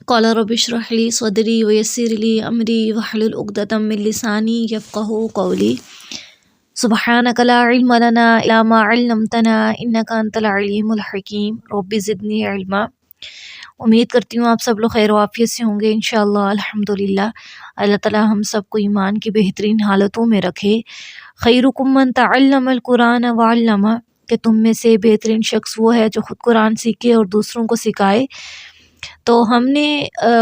قال رب اشرح لي صدري ويسر لي أمري واحلل عقدة من لساني يفقهوا قولي سبحانك لا علم لنا إلا ما علمتنا إنك أنت العليم الحكيم رب زدني علما۔ امید کرتی ہوں آپ سب لوگ خیر و عافیت سے ہوں گے انشاءاللہ الحمدللہ۔ اللہ تعالی ہم سب کو ایمان کی بہترین حالتوں میں رکھے۔ خیرکم من تعلم القرآن وعلمہ، کہ تم میں سے بہترین شخص وہ ہے جو خود قرآن سیکھے اور دوسروں کو سکھائے۔ تو ہم نے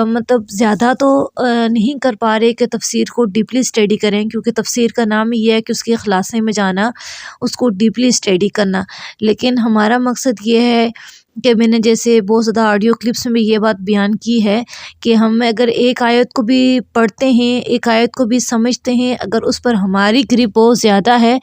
مطلب زیادہ تو نہیں کر پا رہے کہ تفسیر کو ڈیپلی اسٹڈی کریں، کیونکہ تفسیر کا نام ہی ہے کہ اس کے خلاصے میں جانا، اس کو ڈیپلی اسٹڈی کرنا۔ لیکن ہمارا مقصد یہ ہے کہ میں نے جیسے بہت زیادہ آڈیو کلپس میں یہ بات بیان کی ہے کہ ہم اگر ایک آیت کو بھی پڑھتے ہیں، ایک آیت کو بھی سمجھتے ہیں، اگر اس پر ہماری گرپ بہت زیادہ ہے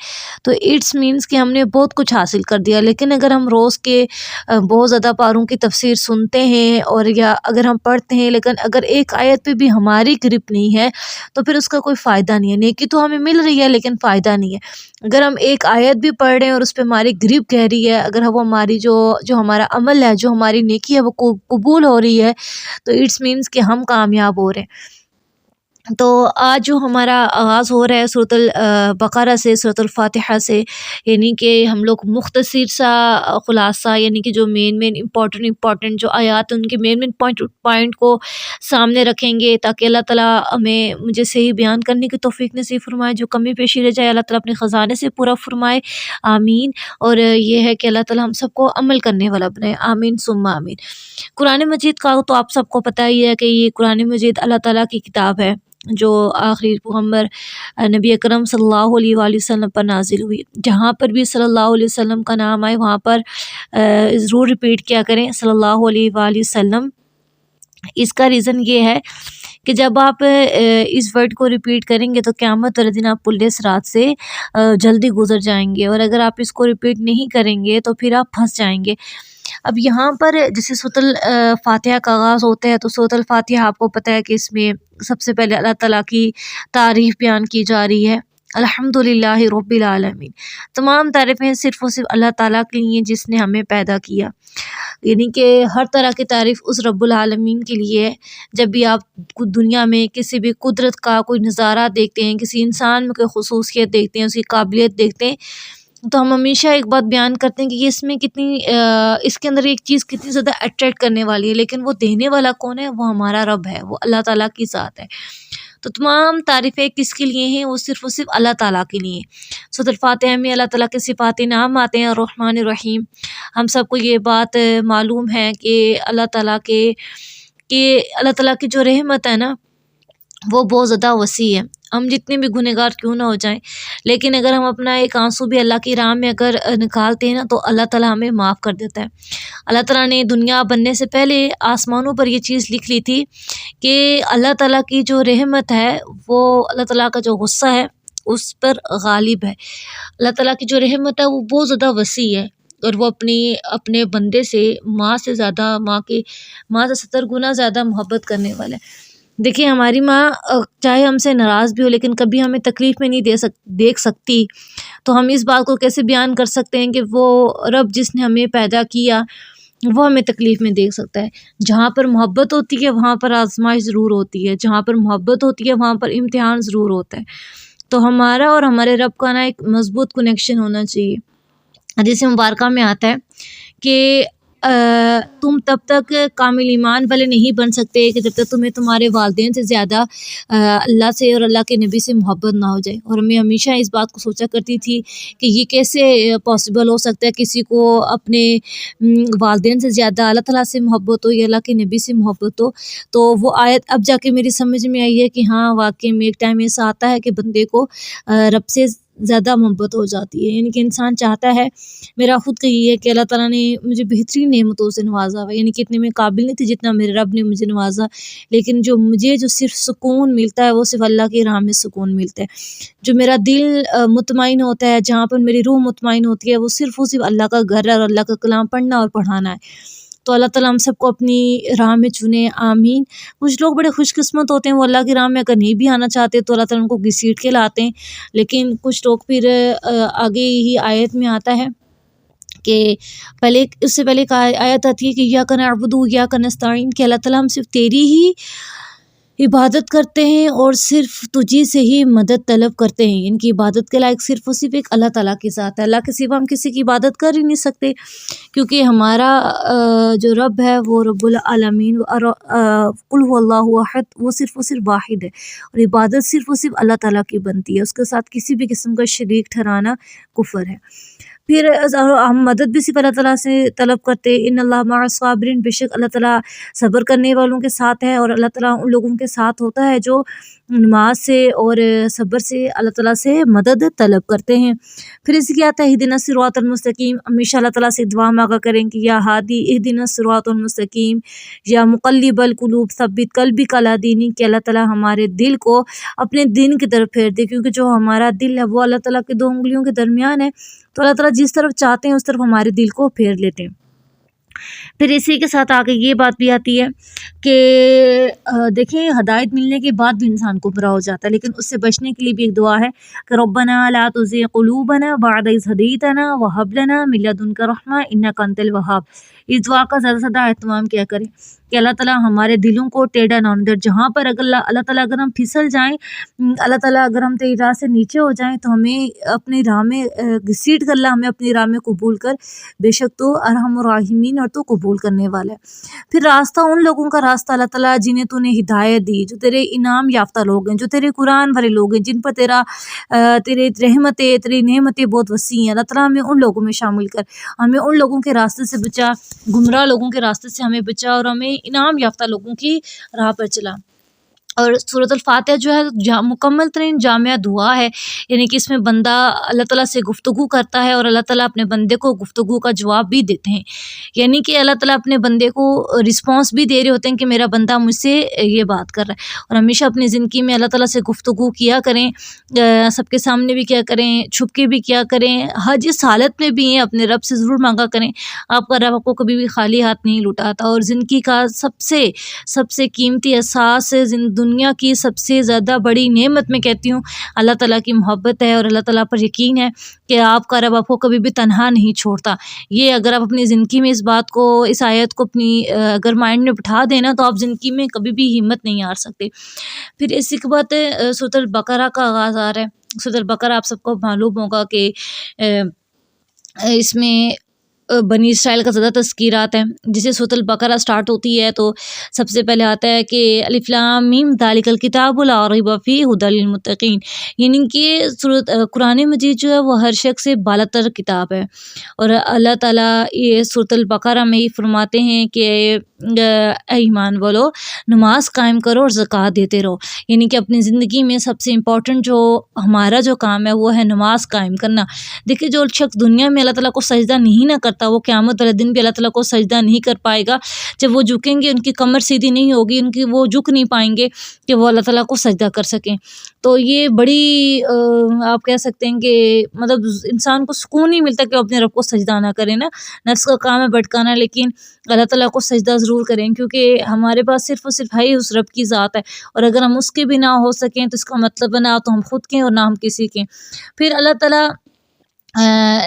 تو اٹس مینس کہ ہم نے بہت کچھ حاصل کر دیا۔ لیکن اگر ہم روز کے بہت زیادہ پاروں کی تفسیر سنتے ہیں اور یا اگر ہم پڑھتے ہیں لیکن اگر ایک آیت پہ بھی ہماری گرپ نہیں ہے تو پھر اس کا کوئی فائدہ نہیں ہے۔ نیکی تو ہمیں مل رہی ہے لیکن فائدہ نہیں ہے۔ اگر ہم ایک آیت بھی پڑھ رہے ہیں اور اس پہ ہماری گرپ گہری ہے، اگر وہ ہماری جو ہمارا عمل ہے، جو ہماری نیکی ہے وہ قبول ہو رہی ہے تو اٹس مینس کہ ہم کامیاب ہو رہے ہیں۔ تو آج جو ہمارا آغاز ہو رہا ہے سورۃ البقرہ سے، سورۃ الفاتحہ سے، یعنی کہ ہم لوگ مختصر سا خلاصہ، یعنی کہ جو مین امپورٹنٹ جو آیات ہیں ان کے مین پوائنٹ کو سامنے رکھیں گے تاکہ اللہ تعالیٰ ہمیں مجھے صحیح بیان کرنے کی توفیق نصیب فرمائے، جو کمی پیشی رہ جائے اللہ تعالیٰ اپنے خزانے سے پورا فرمائے، آمین۔ اور یہ ہے کہ اللہ تعالیٰ ہم سب کو عمل کرنے والا بنائے، آمین ثم آمین۔ قرآن مجید کا تو آپ سب کو پتہ ہی ہے کہ یہ قرآن مجید اللہ تعالیٰ کی کتاب ہے جو آخری پیغمبر نبی اکرم صلی اللہ علیہ وآلہ وسلم پر نازل ہوئی۔ جہاں پر بھی صلی اللہ علیہ وسلم کا نام آئے وہاں پر ضرور ریپیٹ کیا کریں صلی اللہ علیہ وآلہ وسلم۔ اس کا ریزن یہ ہے کہ جب آپ اس ورڈ کو ریپیٹ کریں گے تو قیامت والے دن آپ پل صراط سے جلدی گزر جائیں گے، اور اگر آپ اس کو ریپیٹ نہیں کریں گے تو پھر آپ پھنس جائیں گے۔ اب یہاں پر جیسے سورۃ الفاتحہ کا آغاز ہوتا ہے تو سورۃ الفاتحہ آپ کو پتہ ہے کہ اس میں سب سے پہلے اللہ تعالیٰ کی تعریف بیان کی جا رہی ہے، الحمدللہ رب العالمین۔ تمام تعریفیں صرف اور صرف اللہ تعالیٰ کے لیے جس نے ہمیں پیدا کیا، یعنی کہ ہر طرح کی تعریف اس رب العالمین کے لیے ہے۔ جب بھی آپ دنیا میں کسی بھی قدرت کا کوئی نظارہ دیکھتے ہیں، کسی انسان میں کوئی خصوصیت دیکھتے ہیں، اس کی قابلیت دیکھتے ہیں، تو ہم ہمیشہ ایک بات بیان کرتے ہیں کہ اس میں کتنی اس کے اندر ایک چیز کتنی زیادہ اٹریکٹ کرنے والی ہے، لیکن وہ دینے والا کون ہے؟ وہ ہمارا رب ہے، وہ اللہ تعالیٰ کی ذات ہے۔ تو تمام تعریفیں کس کے لیے ہیں؟ وہ صرف اور صرف اللہ تعالیٰ کے لیے۔ سورۃ الفاتحہ میں اللہ تعالیٰ کے صفات نام آتے ہیں، الرحمن الرحیم۔ ہم سب کو یہ بات معلوم ہے کہ اللہ تعالیٰ کی جو رحمت ہے نا وہ بہت زیادہ وسیع ہے۔ ہم جتنے بھی گنہگار کیوں نہ ہو جائیں، لیکن اگر ہم اپنا ایک آنسو بھی اللہ کی راہ میں اگر نکالتے ہیں نا تو اللہ تعالیٰ ہمیں معاف کر دیتا ہے۔ اللہ تعالیٰ نے دنیا بننے سے پہلے آسمانوں پر یہ چیز لکھ لی تھی کہ اللہ تعالیٰ کی جو رحمت ہے وہ اللہ تعالیٰ کا جو غصہ ہے اس پر غالب ہے۔ اللہ تعالیٰ کی جو رحمت ہے وہ بہت زیادہ وسیع ہے، اور وہ اپنے بندے سے ماں سے 70 گنا زیادہ محبت کرنے والا ہے۔ دیکھیں ہماری ماں چاہے ہم سے ناراض بھی ہو لیکن کبھی ہمیں تکلیف میں نہیں دیکھ سکتی، تو ہم اس بات کو کیسے بیان کر سکتے ہیں کہ وہ رب جس نے ہمیں پیدا کیا وہ ہمیں تکلیف میں دیکھ سکتا ہے۔ جہاں پر محبت ہوتی ہے وہاں پر آزمائش ضرور ہوتی ہے، جہاں پر محبت ہوتی ہے وہاں پر امتحان ضرور ہوتا ہے۔ تو ہمارا اور ہمارے رب کا نا ایک مضبوط کنیکشن ہونا چاہیے۔ حدیث مبارکہ میں آتا ہے کہ تم تب تک کامل ایمان والے نہیں بن سکتے کہ جب تک تمہیں تمہارے والدین سے زیادہ اللہ سے اور اللہ کے نبی سے محبت نہ ہو جائے۔ اور میں ہمیشہ اس بات کو سوچا کرتی تھی کہ یہ کیسے پاسبل ہو سکتا ہے کسی کو اپنے والدین سے زیادہ اللہ تعالیٰ سے محبت ہو یا اللہ کے نبی سے محبت ہو۔ تو وہ آیت اب جا کے میری سمجھ میں آئی ہے کہ ہاں واقعی میں ایک ٹائم ایسا آتا ہے کہ بندے کو رب سے زیادہ محبت ہو جاتی ہے، یعنی کہ انسان چاہتا ہے، میرا خود کا یہ ہے کہ اللہ تعالیٰ نے مجھے بہترین نعمتوں سے نوازا ہوا، یعنی کہ اتنے میں قابل نہیں تھی جتنا میرے رب نے مجھے نوازا، لیکن مجھے جو صرف سکون ملتا ہے وہ صرف اللہ کی راہ میں سکون ملتا ہے۔ جو میرا دل مطمئن ہوتا ہے، جہاں پر میری روح مطمئن ہوتی ہے، وہ صرف اللہ کا گھر ہے اور اللہ کا کلام پڑھنا اور پڑھانا ہے۔ تو اللہ تعالیٰ ہم سب کو اپنی راہ میں چنے، آمین۔ کچھ لوگ بڑے خوش قسمت ہوتے ہیں، وہ اللہ کی راہ میں اگر نہیں بھی آنا چاہتے تو اللہ تعالیٰ ان کو گھسیٹ کے لاتے ہیں، لیکن کچھ لوگ پھر آگے ہی آیت میں آتا ہے کہ پہلے اس سے پہلے آیت آتی ہے کہ ایاک نعبد و ایاک نستعین، کہ اللہ تعالیٰ ہم صرف تیری ہی عبادت کرتے ہیں اور صرف تجھی سے ہی مدد طلب کرتے ہیں. ان کی عبادت کے لائق صرف اور صرف ایک اللہ تعالیٰ کی ذات ہے. اللہ کے سوا ہم کسی کی عبادت کر ہی نہیں سکتے، کیونکہ ہمارا جو رب ہے وہ رب العالمین قل هو اللہ احد، وہ صرف اور صرف واحد ہے، اور عبادت صرف اور صرف اللہ تعالیٰ کی بنتی ہے. اس کے ساتھ کسی بھی قسم کا شریک ٹھہرانا کفر ہے. پھر ہم مدد بھی صرف اللہ تعالیٰ سے طلب کرتے. ان اللہ مع الصابرین، بے شک اللہ تعالیٰ صبر کرنے والوں کے ساتھ ہے، اور اللہ تعالیٰ ان لوگوں کے ساتھ ہوتا ہے جو نماز سے اور صبر سے اللہ تعالیٰ سے مدد طلب کرتے ہیں. پھر اس کی آتا ہے اہدنا الصراط المستقیم. ہمیشہ اللہ تعالیٰ سے دعا مانگا کریں کہ یا ہادی اہدنا الصراط المستقیم، یا مقلب القلوب ثبت قلبی علی دینک، کہ اللہ تعالیٰ ہمارے دل کو اپنے دین کی طرف پھیر دے، کیونکہ جو ہمارا دل ہے وہ اللہ تعالیٰ کے دو انگلیوں کے درمیان ہے، تو اللہ تعالیٰ جس طرف چاہتے ہیں اس طرف ہمارے دل کو پھیر لیتے ہیں. پھر اسی کے ساتھ آگے یہ بات بھی آتی ہے کہ دیکھیں ہدایت ملنے کے بعد بھی انسان گمراہ ہو جاتا ہے، لیکن اس سے بچنے کے لیے بھی ایک دعا ہے کہ ربنا لا تزغ قلوبنا بعد اذ ہدیتنا وہب لنا من لدنک رحمہ انک انت الوہاب. اس دعا کا زیادہ سے زیادہ اہتمام کیا کریں کہ اللہ تعالیٰ ہمارے دلوں کو ٹیڑھا نہ ہونے دے. جہاں پر اگر اللہ تعالیٰ اگر ہم پھسل جائیں، اللہ تعالیٰ اگر ہم تیری راہ سے نیچے ہو جائیں، تو ہمیں اپنی راہ میں گھسیٹ کر اللہ ہمیں اپنی راہ میں قبول کر، بے شک تو ارحم الراحمین اور تو قبول کرنے والا ہے. پھر راستہ ان لوگوں کا راستہ اللہ تعالیٰ جنہیں تو نے ہدایت دی، جو تیرے انعام یافتہ لوگ ہیں، جو تیرے قرآن والے لوگ ہیں، جن پر تیرے رحمتیں تیری نعمتیں بہت وسیع ہیں. اللہ تعالیٰ ہمیں ان لوگوں میں شامل کر، ہمیں ان لوگوں کے راستے سے بچا، گمراہ لوگوں کے راستے سے ہمیں بچا، اور ہمیں انعام یافتہ لوگوں کی راہ پر چلا. اور سورۃ الفاتحہ جو ہے مکمل ترین جامعہ دعا ہے، یعنی کہ اس میں بندہ اللہ تعالیٰ سے گفتگو کرتا ہے، اور اللہ تعالیٰ اپنے بندے کو گفتگو کا جواب بھی دیتے ہیں. یعنی کہ اللہ تعالیٰ اپنے بندے کو رسپانس بھی دے رہے ہوتے ہیں کہ میرا بندہ مجھ سے یہ بات کر رہا ہے. اور ہمیشہ اپنی زندگی میں اللہ تعالیٰ سے گفتگو کیا کریں، سب کے سامنے بھی کیا کریں، چھپ کے بھی کیا کریں، ہر جس حالت میں بھی ہیں اپنے رب سے ضرور مانگا کریں. آپ کا رب آپ کو کبھی بھی خالی ہاتھ نہیں لوٹاتا. اور زندگی کا سب سے قیمتی احساس، دنیا کی سب سے زیادہ بڑی نعمت میں کہتی ہوں اللہ تعالیٰ کی محبت ہے، اور اللہ تعالیٰ پر یقین ہے کہ آپ کا رب آپ کو کبھی بھی تنہا نہیں چھوڑتا. یہ اگر آپ اپنی زندگی میں اس بات کو، اس آیت کو اپنی اگر مائنڈ میں بٹھا دینا، تو آپ زندگی میں کبھی بھی ہمت نہیں ہار سکتے. پھر اسی کے بعد سورۃ البقرہ کا آغاز آ رہا ہے. سورۃ البقرہ آپ سب کو معلوم ہوگا کہ اس میں بنی اسرائیل کا زیادہ تذکیرات ہیں. جسے سورۃ البقرہ سٹارٹ ہوتی ہے تو سب سے پہلے آتا ہے کہ الف لام میم ذالک الکتاب لا ریب فیہ ھدی للمتقین، یعنی کہ قرآن مجید جو ہے وہ ہر شخص سے بالا تر کتاب ہے. اور اللہ تعالیٰ یہ سورۃ البقرہ میں ہی فرماتے ہیں کہ اے ایمان والو، نماز قائم کرو اور زکوٰۃ دیتے رہو. یعنی کہ اپنی زندگی میں سب سے امپورٹنٹ جو ہمارا جو کام ہے وہ ہے نماز قائم کرنا. دیکھیں جو شخص دنیا میں اللہ تعالیٰ کو سجدہ نہیں نہ کرتا، وہ قیامت والے دن بھی اللہ تعالیٰ کو سجدہ نہیں کر پائے گا. جب وہ جھکیں گے ان کی کمر سیدھی نہیں ہوگی، وہ جھک نہیں پائیں گے کہ وہ اللہ تعالیٰ کو سجدہ کر سکیں. تو یہ بڑی آپ کہہ سکتے ہیں کہ مطلب انسان کو سکون نہیں ملتا کہ وہ اپنے رب کو سجدہ نہ کرے نا. نفس کا کام ہے بھٹکانا، لیکن اللہ تعالیٰ کو سجدہ ضرور کریں، کیونکہ ہمارے پاس صرف اور صرف ہے ہی اس رب کی ذات ہے. اور اگر ہم اس کے بھی نہ ہو سکیں تو اس کا مطلب نہ تو ہم خود کے اور نہ ہم کسی کے. پھر اللہ تعالیٰ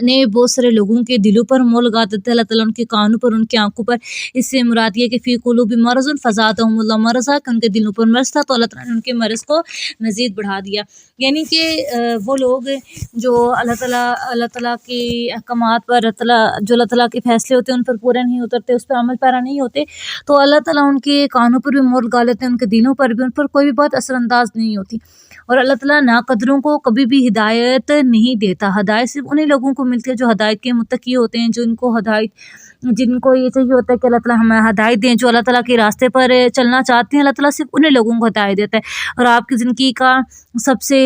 نے بہت سارے لوگوں کے دلوں پر مور لگا دیتے ہیں. اللہ تعالیٰ ان کے کانوں پر، ان کی آنکھوں پر. اس سے مراد یہ کہ فی قلوبہم مرض فزادہم اللہ مرضا، کہ ان کے دلوں پر مرض تھا تو اللہ تعالیٰ نے ان کے مرض کو مزید بڑھا دیا. یعنی کہ وہ لوگ جو اللہ تعالیٰ کے احکامات پر، جو اللہ تعالیٰ کے فیصلے ہوتے ہیں ان پر پورا نہیں اترتے، اس پر عمل پیرا نہیں ہوتے، تو اللہ تعالیٰ ان کے کانوں پر بھی مور لگا لیتے ہیں، ان کے دلوں پر بھی، ان پر کوئی بھی بات اثر انداز نہیں ہوتی. اور اللہ تعالیٰ ناقدروں کو کبھی بھی ہدایت نہیں دیتا. ہدایت صرف انہیں لوگوں کو ملتی ہے جو ہدایت کے متقی ہوتے ہیں، جن کو یہ چاہیے ہوتا ہے کہ اللہ تعالیٰ ہمیں ہدایت دیں، جو اللہ تعالیٰ کے راستے پر چلنا چاہتے ہیں. اللہ تعالیٰ صرف انہیں لوگوں کو ہدایت دیتا ہے. اور آپ کی زندگی کا سب سے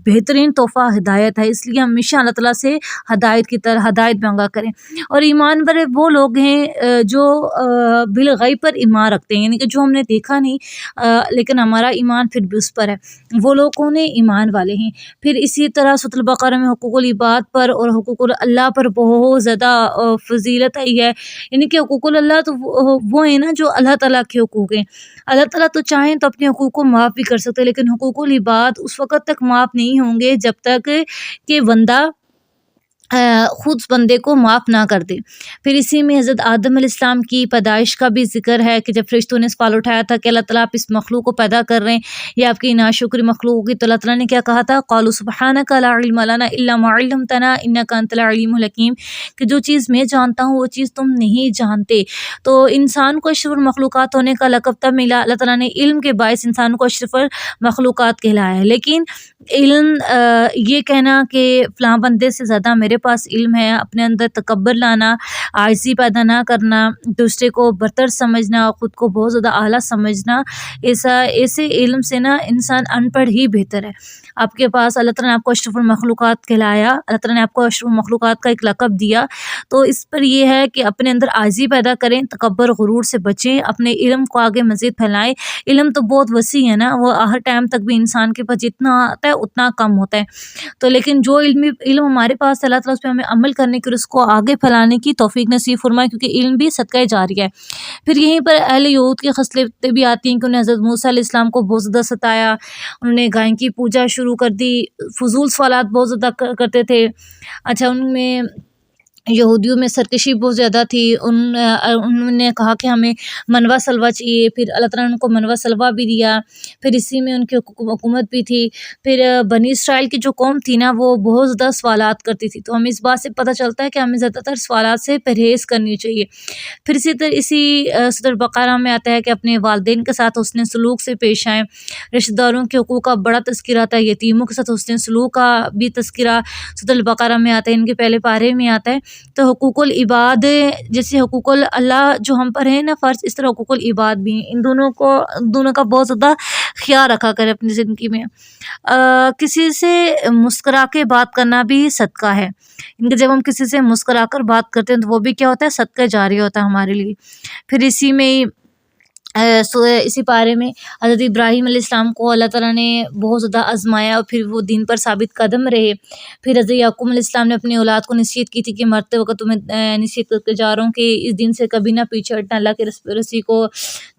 بہترین تحفہ ہدایت ہے، اس لیے ہمیشہ اللہ تعالیٰ سے ہدایت کی طرح ہدایت مانگا کریں. اور ایمان والے وہ لوگ ہیں جو بالغیب پر ایمان رکھتے ہیں، یعنی کہ جو ہم نے دیکھا نہیں لیکن ہمارا ایمان پھر بھی اس پر ہے، وہ لوگ کون ہیں؟ ایمان والے ہیں. پھر اسی طرح سورۃ البقرہ میں حقوق العباد پر اور حقوق اللہ پر بہت زیادہ فضیلت آئی ہے. یعنی کہ حقوق اللہ تو وہ ہیں نا جو اللہ تعالیٰ کے حقوق ہیں. اللہ تعالیٰ تو چاہیں تو اپنے حقوق کو معاف بھی کر سکتے، لیکن حقوق العباد اس وقت تک معاف نہیں ہوں گے جب تک کہ بندہ خود بندے کو معاف نہ کر دے۔ پھر اسی میں حضرت آدم علیہ السلام کی پیدائش کا بھی ذکر ہے کہ جب فرشتوں نے سوال اٹھایا تھا کہ اللہ تعالیٰ آپ اس مخلوق کو پیدا کر رہے ہیں یہ آپ کی ناشکری مخلوق ہوگی، تو اللہ تعالیٰ نے کیا کہا تھا، قالوا سبحانک لا علم لنا الا ما علمتنا انک انت العلیم الحکیم، کہ جو چیز میں جانتا ہوں وہ چیز تم نہیں جانتے۔ تو انسان کو اشرف المخلوقات ہونے کا لقب تب ملا، اللہ تعالیٰ نے علم کے باعث انسان کو اشرف المخلوقات کہلایا ہے۔ لیکن علم یہ کہنا کہ فلاں بندے سے زیادہ میرے پاس علم ہے، اپنے اندر تکبر لانا، عاجزی پیدا نہ کرنا، دوسرے کو برتر سمجھنا، خود کو بہت زیادہ اعلیٰ سمجھنا، ایسے علم سے نا انسان ان پڑھ ہی بہتر ہے۔ آپ کے پاس اللہ تعالیٰ نے آپ کو اشرف المخلوقات کہلایا، اللہ تعالیٰ نے آپ کو اشرف المخلوقات کا ایک لقب دیا، تو اس پر یہ ہے کہ اپنے اندر عاجزی پیدا کریں، تکبر غرور سے بچیں، اپنے علم کو آگے مزید پھیلائیں۔ علم تو بہت وسیع ہے نا، وہ ہر ٹائم تک بھی انسان کے پاس جتنا آتا ہے اتنا کم ہوتا ہے، تو لیکن جو علم ہمارے پاس ہے، اللہ تعالیٰ اس پہ ہمیں عمل کرنے کی اور اس کو آگے پھیلانے کی توفیق نصیب فرمائے، کیونکہ علم بھی صدقہ جاریہ ہے۔ پھر یہیں پر اہل یہود کی خصلتیں بھی آتی ہیں کہ انہیں حضرت موسیٰ علیہ السلام کو بہت زیادہ ستایا، انہوں نے گائے کی پوجا شروع کر دی، فضول سوالات بہت زیادہ کرتے تھے۔ اچھا، ان میں یہودیوں میں سرکشی بہت زیادہ تھی، انہوں نے کہا کہ ہمیں منوا سلوا چاہیے، پھر اللہ تعالیٰ نے ان کو منوا سلوا بھی دیا، پھر اسی میں ان کی حکومت بھی تھی۔ پھر بنی اسرائیل کی جو قوم تھی نا وہ بہت زیادہ سوالات کرتی تھی، تو ہمیں اس بات سے پتہ چلتا ہے کہ ہمیں زیادہ تر سوالات سے پرہیز کرنی چاہیے۔ پھر اسی سورۃ البقرہ میں آتا ہے کہ اپنے والدین کے ساتھ حسن سلوک سے پیش آئیں، رشتہ داروں کے حقوق کا بڑا تذکرہ آتا ہے، یتیموں کے ساتھ حسن سلوک کا بھی تذکرہ سورۃ البقرہ میں آتا ہے، ان کے پہلے پارے میں آتا ہے۔ تو حقوق العباد، جیسے حقوق اللہ جو ہم پر ہے نا فرض، اس طرح حقوق العباد بھی ہیں، ان دونوں کا بہت زیادہ خیال رکھا کرے اپنی زندگی میں۔ کسی سے مسکرا کے بات کرنا بھی صدقہ ہے، ان کے جب ہم کسی سے مسکرا کر بات کرتے ہیں تو وہ بھی کیا ہوتا ہے، صدقہ جاری ہوتا ہے ہمارے لیے۔ پھر اسی پارے میں حضرت ابراہیم علیہ السلام کو اللہ تعالیٰ نے بہت زیادہ آزمایا اور پھر وہ دین پر ثابت قدم رہے۔ پھر حضرت یعقوب علیہ السلام نے اپنی اولاد کو نصیحت کی تھی کہ مرتے وقت تمہیں نصیحت کر کے جا رہا ہوں کہ اس دین سے کبھی نہ پیچھے ہٹنا، اللہ کے رسی کو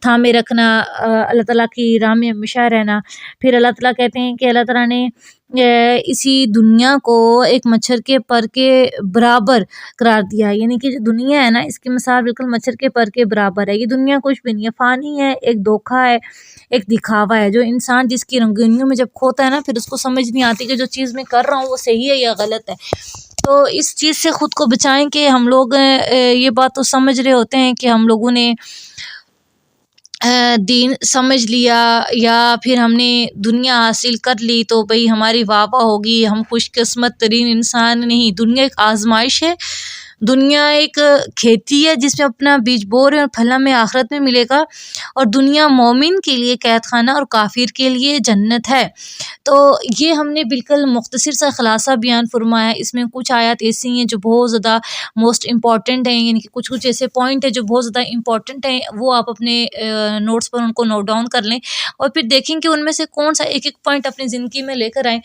تھامے رکھنا، اللہ تعالیٰ کی راہ میں ہمیشہ رہنا۔ پھر اللہ تعالیٰ کہتے ہیں کہ اللہ تعالیٰ نے اسی دنیا کو ایک مچھر کے پر کے برابر قرار دیا ہے، یعنی کہ جو دنیا ہے نا اس کی مثال بالکل مچھر کے پر کے برابر ہے۔ یہ دنیا کچھ بھی نہیں ہے، فانی ہے، ایک دھوکہ ہے، ایک دکھاوا ہے۔ جو انسان جس کی رنگینیوں میں جب کھوتا ہے نا پھر اس کو سمجھ نہیں آتی کہ جو چیز میں کر رہا ہوں وہ صحیح ہے یا غلط ہے۔ تو اس چیز سے خود کو بچائیں کہ ہم لوگ یہ بات تو سمجھ رہے ہوتے ہیں کہ ہم لوگوں نے دین سمجھ لیا یا پھر ہم نے دنیا حاصل کر لی تو بھئی ہماری واہ واہ ہوگی، ہم خوش قسمت ترین انسان۔ نہیں، دنیا ایک آزمائش ہے، دنیا ایک کھیتی ہے جس میں اپنا بیج بو رہے ہیں اور پھل ہمیں آخرت میں ملے گا، اور دنیا مومن کے لیے قید خانہ اور کافر کے لیے جنت ہے۔ تو یہ ہم نے بالکل مختصر سا خلاصہ بیان فرمایا ہے۔ اس میں کچھ آیات ایسی ہیں جو بہت زیادہ موسٹ امپورٹنٹ ہیں، یعنی کہ کچھ ایسے پوائنٹ ہیں جو بہت زیادہ امپورٹنٹ ہیں، وہ آپ اپنے نوٹس پر ان کو نوٹ ڈاؤن کر لیں اور پھر دیکھیں کہ ان میں سے کون سا ایک پوائنٹ اپنی زندگی میں لے کر آئیں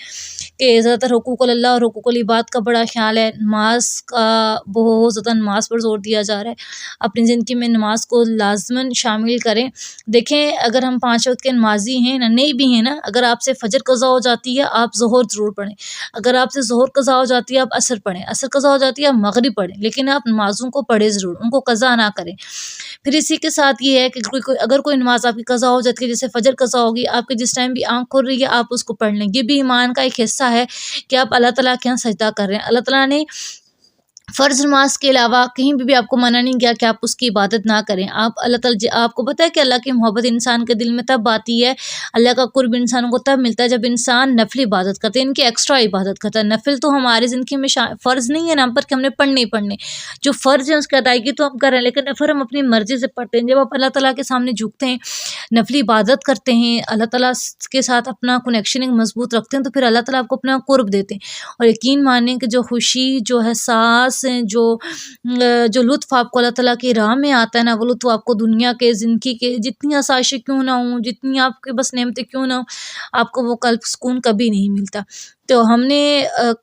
کہ زیادہ تر حقوق اللہ اور حقوق العباد کا بڑا خیال ہے، نماز کا بہت زیادہ نماز پر زور دیا جا رہا ہے، اپنی زندگی میں نماز کو لازماً شامل کریں۔ دیکھیں اگر ہم 5 وقت کے نمازی ہیں نا، نہیں بھی ہیں نا، اگر آپ سے فجر قضا ہو جاتی ہے آپ ظہر ضرور پڑھیں، اگر آپ سے ظہر قضا ہو جاتی ہے آپ عصر پڑھیں، عصر قضا ہو جاتی ہے آپ مغرب پڑھیں، لیکن آپ نمازوں کو پڑھیں ضرور، ان کو قضا نہ کریں۔ پھر اسی کے ساتھ یہ ہے کہ اگر کوئی نماز آپ کی قضا ہو جاتی ہے، جیسے فجر قضا ہوگی، آپ کے جس ٹائم بھی آنکھ کھل رہی ہے آپ اس کو پڑھ لیں۔ یہ بھی ایمان کا ایک حصہ ہے کہ آپ اللہ تعالیٰ کے یہاں سجدہ کر رہے ہیں۔ اللہ تعالیٰ نے فرض نماز کے علاوہ کہیں بھی آپ کو منع نہیں کیا کہ آپ اس کی عبادت نہ کریں۔ اللہ تعالیٰ آپ کو پتہ ہے کہ اللہ کی محبت انسان کے دل میں تب آتی ہے، اللہ کا قرب انسانوں کو تب ملتا ہے جب انسان نفل عبادت کرتے ہیں، ان کی ایکسٹرا عبادت کرتا ہے۔ نفل تو ہماری زندگی میں فرض نہیں ہے نا ہم پر کہ ہم نے پڑھنے جو فرض ہے اس کی ادائیگی تو ہم کر رہے ہیں، لیکن نفل ہم اپنی مرضی سے پڑھتے ہیں۔ جب آپ اللہ تعالیٰ کے سامنے جھکتے ہیں، نفلی عبادت کرتے ہیں، اللہ تعالیٰ کے ساتھ اپنا کنیکشن مضبوط رکھتے ہیں، تو پھر اللہ تعالیٰ آپ کو اپنا قرب دیتے ہیں، اور یقین مانیں کہ جو خوشی، جو احساس، جو لطف آپ کو اللہ تعالیٰ کی راہ میں آتا ہے نا، وہ لطف آپ کو دنیا کے زندگی کے جتنی آسائشیں کیوں نہ ہوں، جتنی آپ کے بس نعمتیں کیوں نہ ہوں، آپ کو وہ قلب سکون کبھی نہیں ملتا۔ تو ہم نے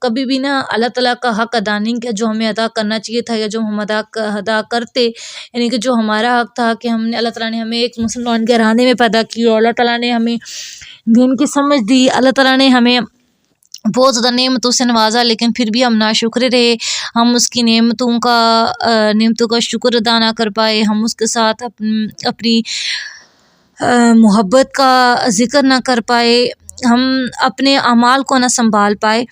کبھی بھی نا اللہ تعالیٰ کا حق ادا نہیں کیا جو ہمیں ادا کرنا چاہیے تھا، یا جو ہم ادا کرتے، یعنی کہ جو ہمارا حق تھا کہ ہم نے، اللہ تعالیٰ نے ہمیں ایک مسلمان گھرانے میں پیدا کیا، اللہ تعالیٰ نے ہمیں دین کی سمجھ دی، اللہ تعالیٰ نے ہمیں بہت زیادہ نعمتوں سے نوازا، لیکن پھر بھی ہم ناشکر رہے، ہم اس کی نعمتوں کا شکر ادا نہ کر پائے، ہم اس کے ساتھ اپنی محبت کا ذکر نہ کر پائے، ہم اپنے اعمال کو نہ سنبھال پائے۔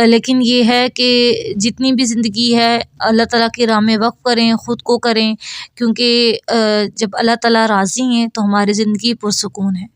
لیکن یہ ہے کہ جتنی بھی زندگی ہے اللہ تعالیٰ کی راہ میں وقف کریں، خود کو کریں، کیونکہ جب اللہ تعالیٰ راضی ہیں تو ہماری زندگی پرسکون ہے۔